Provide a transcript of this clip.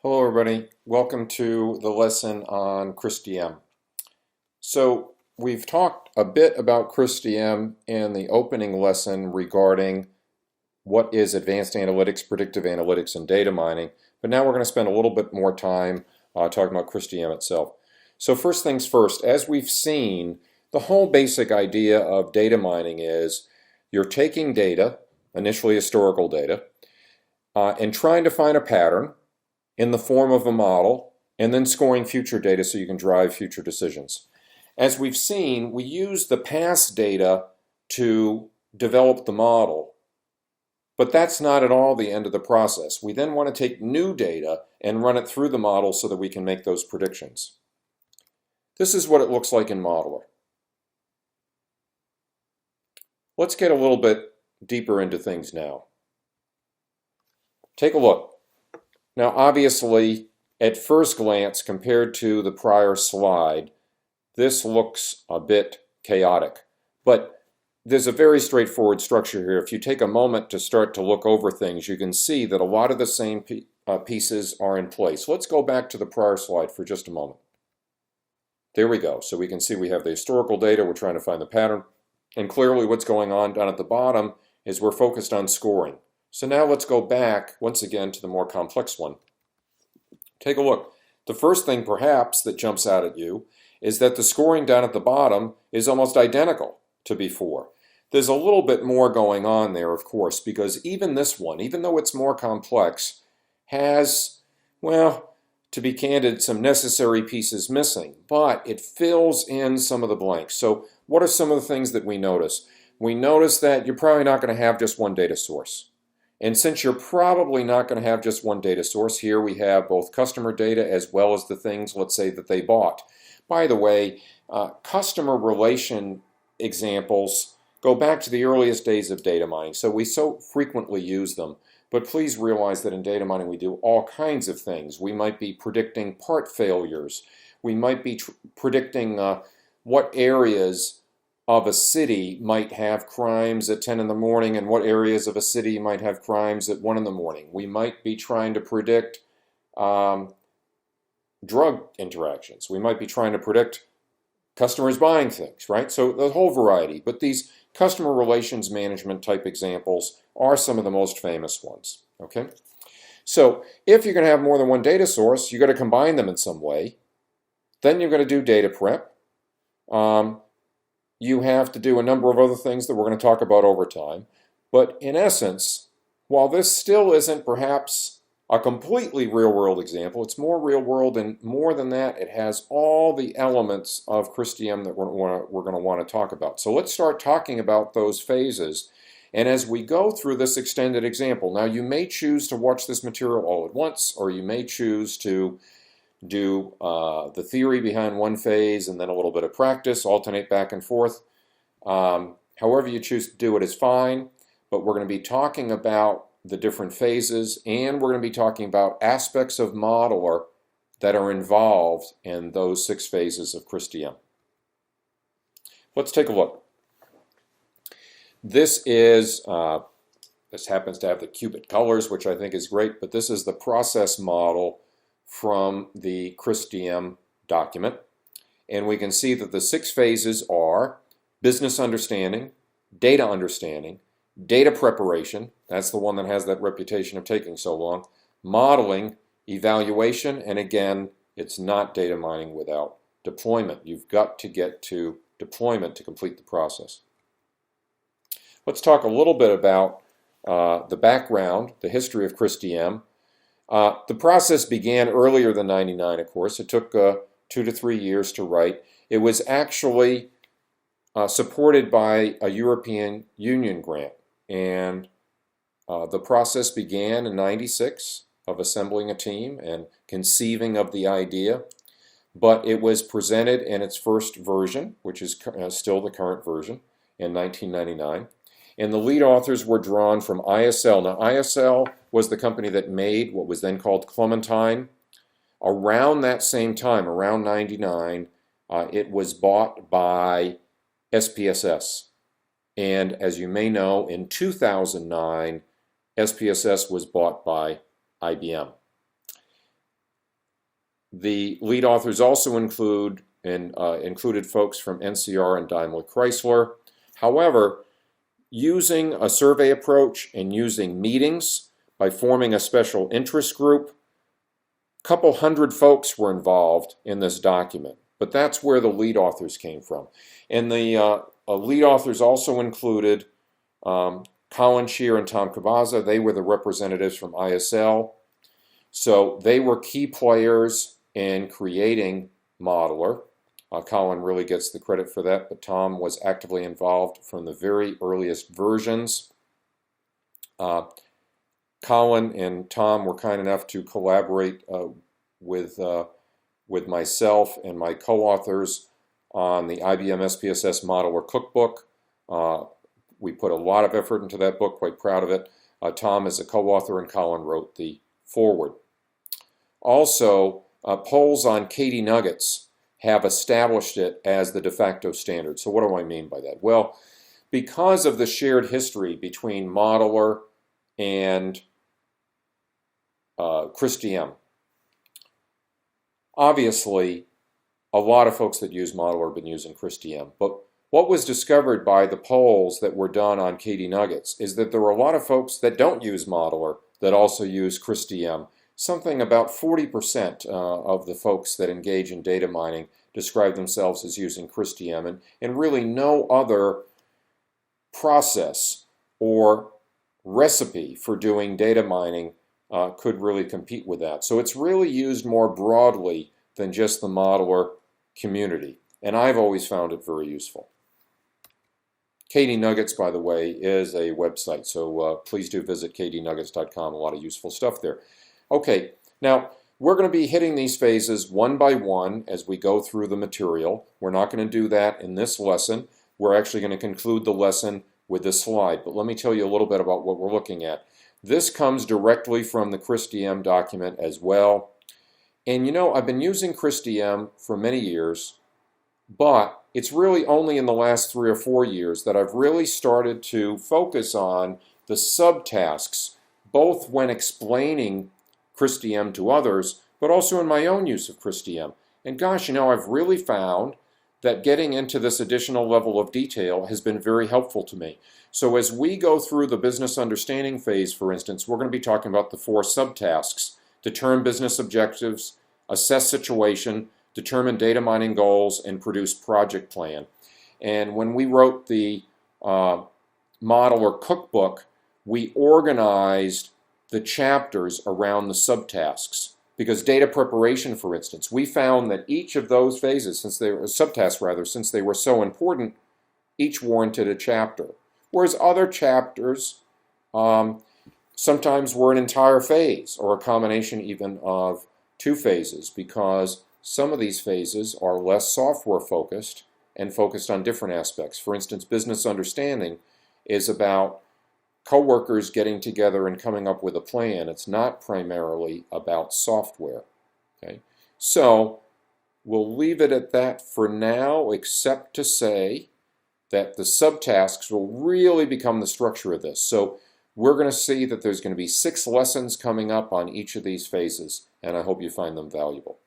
Hello everybody, welcome to the lesson on ChrisTM. So we've talked a bit about ChrisTM in the opening lesson regarding what is advanced analytics, predictive analytics, and data mining, but now we're going to spend a little bit more time talking about ChrisTM itself. So first things first, as we've seen, the whole basic idea of data mining is you're taking data, initially historical data, and trying to find a pattern in the form of a model, and then scoring future data so you can drive future decisions. As we've seen, we use the past data to develop the model, but that's not at all the end of the process. We then want to take new data and run it through the model so that we can make those predictions. This is what it looks like in Modeler. Let's get a little bit deeper into things now. Take a look. Now, obviously, at first glance, compared to the prior slide, this looks a bit chaotic. But there's a very straightforward structure here. If you take a moment to start to look over things, you can see that a lot of the same pieces are in place. Let's go back to the prior slide for just a moment. There we go. So we can see we have the historical data. We're trying to find the pattern. And clearly what's going on down at the bottom is we're focused on scoring. So now let's go back once again to the more complex one. Take a look. The first thing perhaps that jumps out at you is that the scoring down at the bottom is almost identical to before. There's a little bit more going on there, of course, because even this one, even though it's more complex, has, well, to be candid, some necessary pieces missing, but it fills in some of the blanks. So what are some of the things that we notice? We notice that you're probably not going to have just one data source. And since you're probably not going to have just one data source, here we have both customer data as well as the things, let's say, that they bought. By the way, customer relation examples go back to the earliest days of data mining, so we so frequently use them. But please realize that in data mining we do all kinds of things. We might be predicting part failures. We might be predicting what areas of a city might have crimes at 10 in the morning and what areas of a city might have crimes at 1 in the morning. We might be trying to predict drug interactions. We might be trying to predict customers buying things, right? So the whole variety. But these customer relations management type examples are some of the most famous ones, okay? So if you're going to have more than one data source, you've got to combine them in some way. Then you're going to do data prep. You have to do a number of other things that we're going to talk about over time. But in essence, while this still isn't perhaps a completely real-world example, it's more real-world, and more than that, it has all the elements of ChrisTM that we're going to want to talk about. So let's start talking about those phases. And as we go through this extended example, now you may choose to watch this material all at once, or you may choose to do the theory behind one phase and then a little bit of practice, alternate back and forth. However you choose to do it is fine, but we're going to be talking about the different phases, and we're going to be talking about aspects of Modeler that are involved in those 6 phases of ChrisTM. Let's take a look. This is this happens to have the qubit colors, which I think is great, but this is the process model from the ChrisTM document. And we can see that the 6 phases are business understanding, data preparation, that's the one that has that reputation of taking so long, modeling, evaluation, and again, it's not data mining without deployment. You've got to get to deployment to complete the process. Let's talk a little bit about the background, the history of ChrisTM. The process began earlier than '99, of course. It took 2 to 3 years to write. It was actually supported by a European Union grant, and the process began in '96 of assembling a team and conceiving of the idea, but it was presented in its first version, which is still the current version, in 1999. And the lead authors were drawn from ISL. Now, ISL was the company that made what was then called Clementine. Around that same time, around '99, it was bought by SPSS. And as you may know, in 2009, SPSS was bought by IBM. The lead authors also included folks from NCR and Daimler Chrysler. However, using a survey approach and using meetings by forming a special interest group, a couple hundred folks were involved in this document, but that's where the lead authors came from. And the lead authors also included Colin Shear and Tom Cavazza. They were the representatives from ISL. So they were key players in creating Modeler. Colin really gets the credit for that, but Tom was actively involved from the very earliest versions. Colin and Tom were kind enough to collaborate with myself and my co-authors on the IBM SPSS Modeler Cookbook. We put a lot of effort into that book, quite proud of it. Tom is a co-author and Colin wrote the foreword. Also, polls on KD Nuggets have established it as the de facto standard. So what do I mean by that? Well, because of the shared history between Modeler and ChrisDM, obviously a lot of folks that use Modeler have been using ChrisDM. But what was discovered by the polls that were done on KD Nuggets is that there were a lot of folks that don't use Modeler that also use ChrisDM. Something about 40% of the folks that engage in data mining describe themselves as using ChrisDM, and really no other process or recipe for doing data mining could really compete with that. So it's really used more broadly than just the Modeler community, and I've always found it very useful. KD Nuggets, by the way, is a website, so please do visit kdnuggets.com. A lot of useful stuff there. Okay, now we're going to be hitting these phases one by one as we go through the material. We're not going to do that in this lesson. We're actually going to conclude the lesson with this slide, but let me tell you a little bit about what we're looking at. This comes directly from the ChrisDM document as well. And you know, I've been using ChrisDM for many years, but it's really only in the last 3 or 4 years that I've really started to focus on the subtasks, both when explaining ChrisDM to others, but also in my own use of ChrisDM. And gosh, you know, I've really found that getting into this additional level of detail has been very helpful to me. So as we go through the business understanding phase, for instance, we're going to be talking about the 4 subtasks: determine business objectives, assess situation, determine data mining goals, and produce project plan. And when we wrote the Modeler Cookbook, we organized the chapters around the subtasks. Because data preparation, for instance, we found that each of those phases, since they were subtasks rather, since they were so important, each warranted a chapter. Whereas other chapters sometimes were an entire phase or a combination even of 2 phases, because some of these phases are less software focused and focused on different aspects. For instance, business understanding is about coworkers getting together and coming up with a plan. It's not primarily about software. Okay? So we'll leave it at that for now, except to say that the subtasks will really become the structure of this. So we're going to see that there's going to be 6 lessons coming up on each of these phases, and I hope you find them valuable.